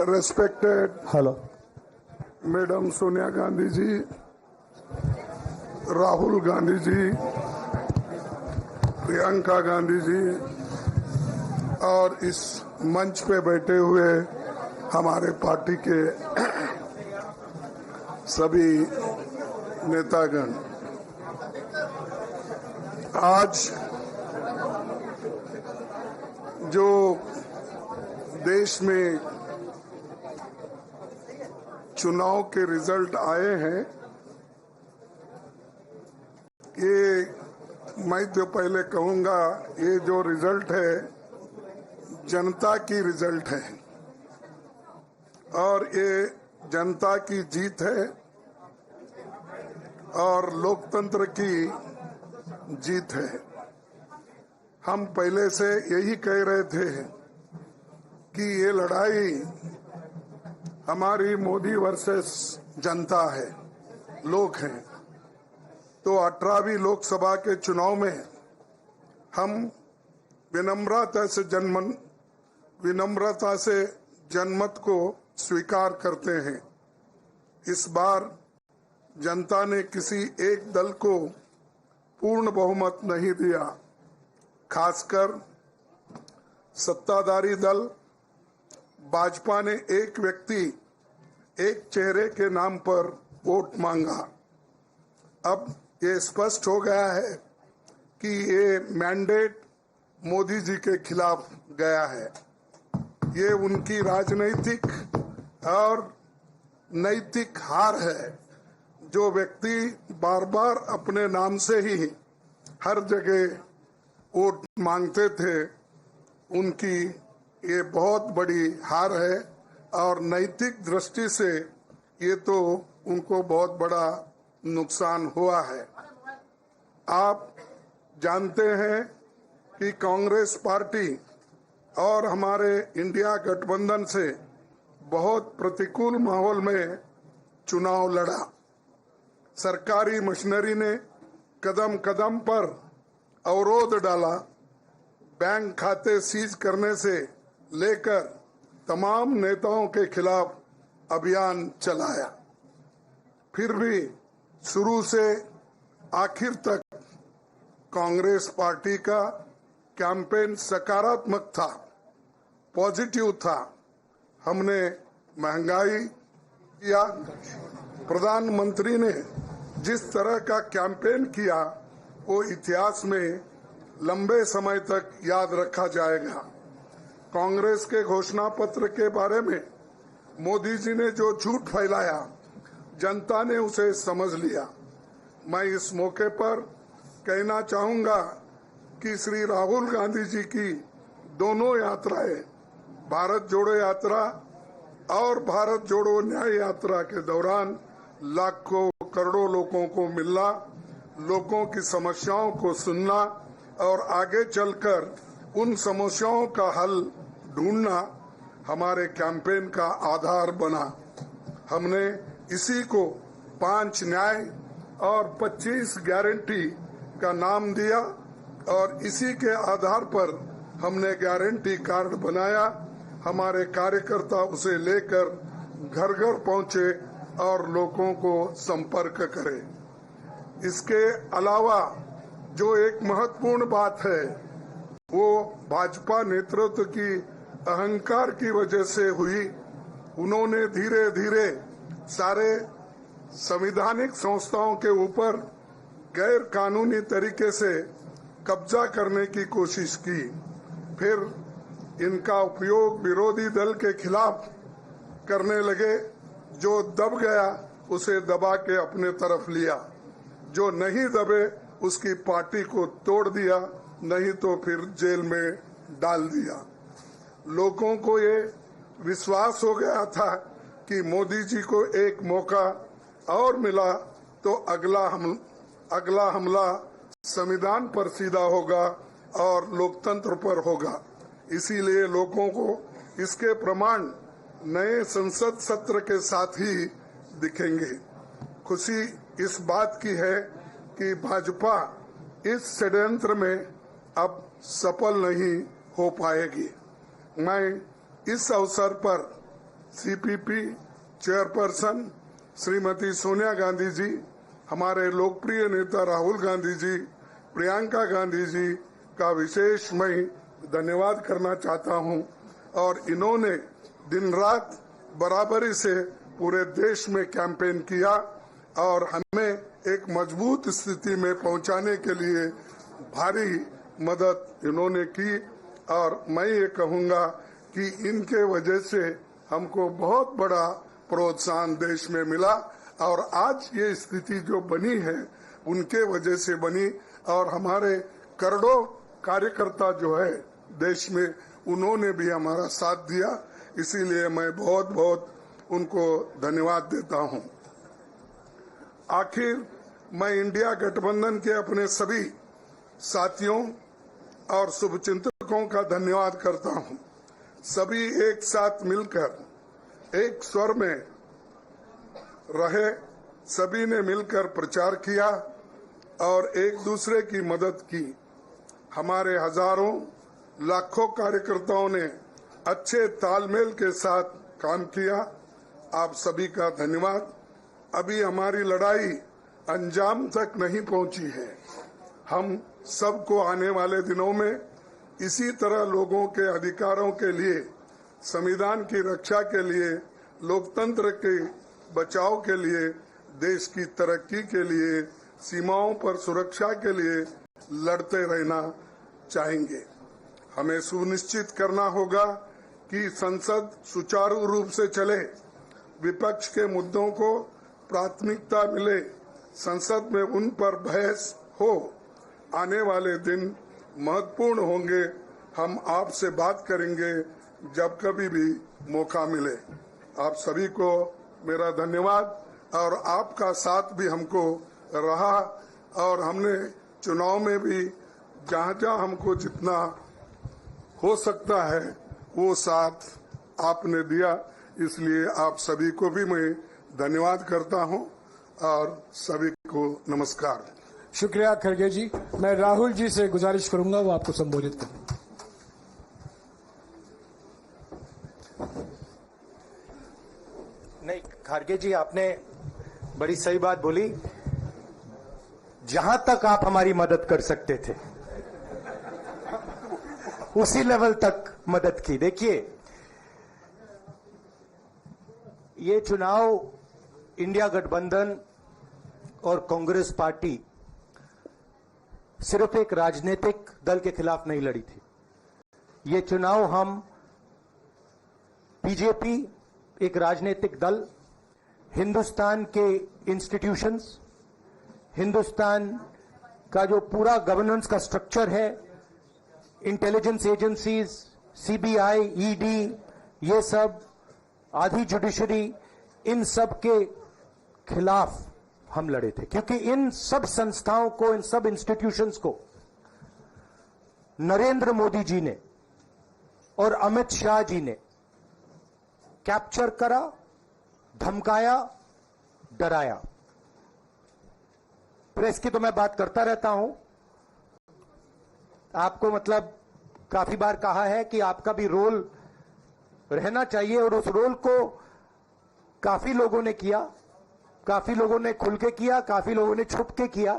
Respected hello Madam Sonia Gandhi जी, राहुल गांधी जी, प्रियंका गांधी जी और इस मंच पे बैठे हुए हमारे पार्टी के सभी नेतागण, आज जो देश में चुनाव के रिजल्ट आए हैं, ये मैं तो पहले कहूंगा, ये जो रिजल्ट है जनता की रिजल्ट है और ये जनता की जीत है और लोकतंत्र की जीत है। हम पहले से यही कह रहे थे कि ये लड़ाई हमारी मोदी वर्सेस जनता है, लोग हैं। तो 18वीं लोकसभा के चुनाव में हम विनम्रता से जनमत को स्वीकार करते हैं। इस बार जनता ने किसी एक दल को पूर्ण बहुमत नहीं दिया, खासकर सत्ताधारी दल भाजपा ने एक व्यक्ति, एक चेहरे के नाम पर वोट मांगा। अब ये स्पष्ट हो गया है कि ये मैंडेट मोदी जी के खिलाफ गया है। ये उनकी राजनीतिक और नैतिक हार है। जो व्यक्ति बार बार अपने नाम से ही हर जगह वोट मांगते थे, उनकी ये बहुत बड़ी हार है और नैतिक दृष्टि से ये तो उनको बहुत बड़ा नुकसान हुआ है। आप जानते हैं कि कांग्रेस पार्टी और हमारे इंडिया गठबंधन से बहुत प्रतिकूल माहौल में चुनाव लड़ा। सरकारी मशीनरी ने कदम कदम पर अवरोध डाला। बैंक खाते सीज करने से लेकर तमाम नेताओं के खिलाफ अभियान चलाया। फिर भी शुरू से आखिर तक कांग्रेस पार्टी का कैंपेन सकारात्मक था, पॉजिटिव था। हमने महंगाई किया। प्रधानमंत्री ने जिस तरह का कैंपेन किया वो इतिहास में लंबे समय तक याद रखा जाएगा। कांग्रेस के घोषणा पत्र के बारे में मोदी जी ने जो झूठ फैलाया, जनता ने उसे समझ लिया। मैं इस मौके पर कहना चाहूंगा कि श्री राहुल गांधी जी की दोनों यात्राएं, भारत जोड़ो यात्रा और भारत जोड़ो न्याय यात्रा के दौरान लाखों करोड़ों लोगों को मिलना, लोगों की समस्याओं को सुनना और आगे चलकर उन समस्याओं का हल ढूंढना हमारे कैंपेन का आधार बना। हमने इसी को 5 न्याय और 25 गारंटी का नाम दिया और इसी के आधार पर हमने गारंटी कार्ड बनाया। हमारे कार्यकर्ता उसे लेकर घर घर पहुंचे और लोगों को संपर्क करें। इसके अलावा जो एक महत्वपूर्ण बात है, वो भाजपा नेतृत्व की अहंकार की वजह से हुई। उन्होंने धीरे धीरे सारे संवैधानिक संस्थाओं के ऊपर गैर कानूनी तरीके से कब्जा करने की कोशिश की। फिर इनका उपयोग विरोधी दल के खिलाफ करने लगे। जो दब गया उसे दबा के अपने तरफ लिया, जो नहीं दबे उसकी पार्टी को तोड़ दिया, नहीं तो फिर जेल में डाल दिया। लोगों को ये विश्वास हो गया था कि मोदी जी को एक मौका और मिला तो अगला हमला संविधान पर सीधा होगा और लोकतंत्र पर होगा। इसीलिए लोगों को इसके प्रमाण नए संसद सत्र के साथ ही दिखेंगे। खुशी इस बात की है कि भाजपा इस षड्यंत्र में अब सफल नहीं हो पाएगी। मैं इस अवसर पर सीपीपी चेयरपर्सन श्रीमती सोनिया गांधी जी, हमारे लोकप्रिय नेता राहुल गांधी जी, प्रियंका गांधी जी का विशेष मैं धन्यवाद करना चाहता हूं। और इन्होंने दिन रात बराबरी से पूरे देश में कैंपेन किया और हमें एक मजबूत स्थिति में पहुंचाने के लिए भारी मदद इन्होंने की। और मैं ये कहूंगा कि इनके वजह से हमको बहुत बड़ा प्रोत्साहन देश में मिला और आज ये स्थिति जो बनी है उनके वजह से बनी। और हमारे करोड़ों कार्यकर्ता जो है देश में, उन्होंने भी हमारा साथ दिया, इसीलिए मैं बहुत बहुत उनको धन्यवाद देता हूं। आखिर मैं इंडिया गठबंधन के अपने सभी साथियों और शुभचिंतकों का धन्यवाद करता हूं। सभी एक साथ मिलकर एक स्वर में रहे, सभी ने मिलकर प्रचार किया और एक दूसरे की मदद की। हमारे हजारों लाखों कार्यकर्ताओं ने अच्छे तालमेल के साथ काम किया। आप सभी का धन्यवाद। अभी हमारी लड़ाई अंजाम तक नहीं पहुंची है। हम सबको आने वाले दिनों में इसी तरह लोगों के अधिकारों के लिए, संविधान की रक्षा के लिए, लोकतंत्र के बचाव के लिए, देश की तरक्की के लिए, सीमाओं पर सुरक्षा के लिए लड़ते रहना चाहेंगे। हमें सुनिश्चित करना होगा कि संसद सुचारू रूप से चले, विपक्ष के मुद्दों को प्राथमिकता मिले, संसद में उन पर बहस हो। आने वाले दिन महत्वपूर्ण होंगे। हम आपसे बात करेंगे जब कभी भी मौका मिले। आप सभी को मेरा धन्यवाद और आपका साथ भी हमको रहा और हमने चुनाव में भी जहां हमको जितना हो सकता है वो साथ आपने दिया, इसलिए आप सभी को भी मैं धन्यवाद करता हूं और सभी को नमस्कार। शुक्रिया खड़गे जी। मैं राहुल जी से गुजारिश करूंगा वो आपको संबोधित करें। नहीं, खड़गे जी आपने बड़ी सही बात बोली। जहां तक आप हमारी मदद कर सकते थे उसी लेवल तक मदद की। देखिए, ये चुनाव इंडिया गठबंधन और कांग्रेस पार्टी सिर्फ एक राजनीतिक दल के खिलाफ नहीं लड़ी थी। ये चुनाव हम बीजेपी, एक राजनीतिक दल, हिंदुस्तान के इंस्टीट्यूशंस, हिंदुस्तान का जो पूरा गवर्नेंस का स्ट्रक्चर है, इंटेलिजेंस एजेंसीज, सीबीआई, ईडी, ये सब, आधी जुडिशरी, इन सब के खिलाफ हम लड़े थे। क्योंकि इन सब संस्थाओं को, इन सब इंस्टीट्यूशंस को नरेंद्र मोदी जी ने और अमित शाह जी ने कैप्चर करा, धमकाया, डराया। प्रेस की तो मैं बात करता रहता हूं। आपको मतलब काफी बार कहा है कि आपका भी रोल रहना चाहिए और उस रोल को काफी लोगों ने किया, काफी लोगों ने खुल के किया, काफी लोगों ने छुप के किया।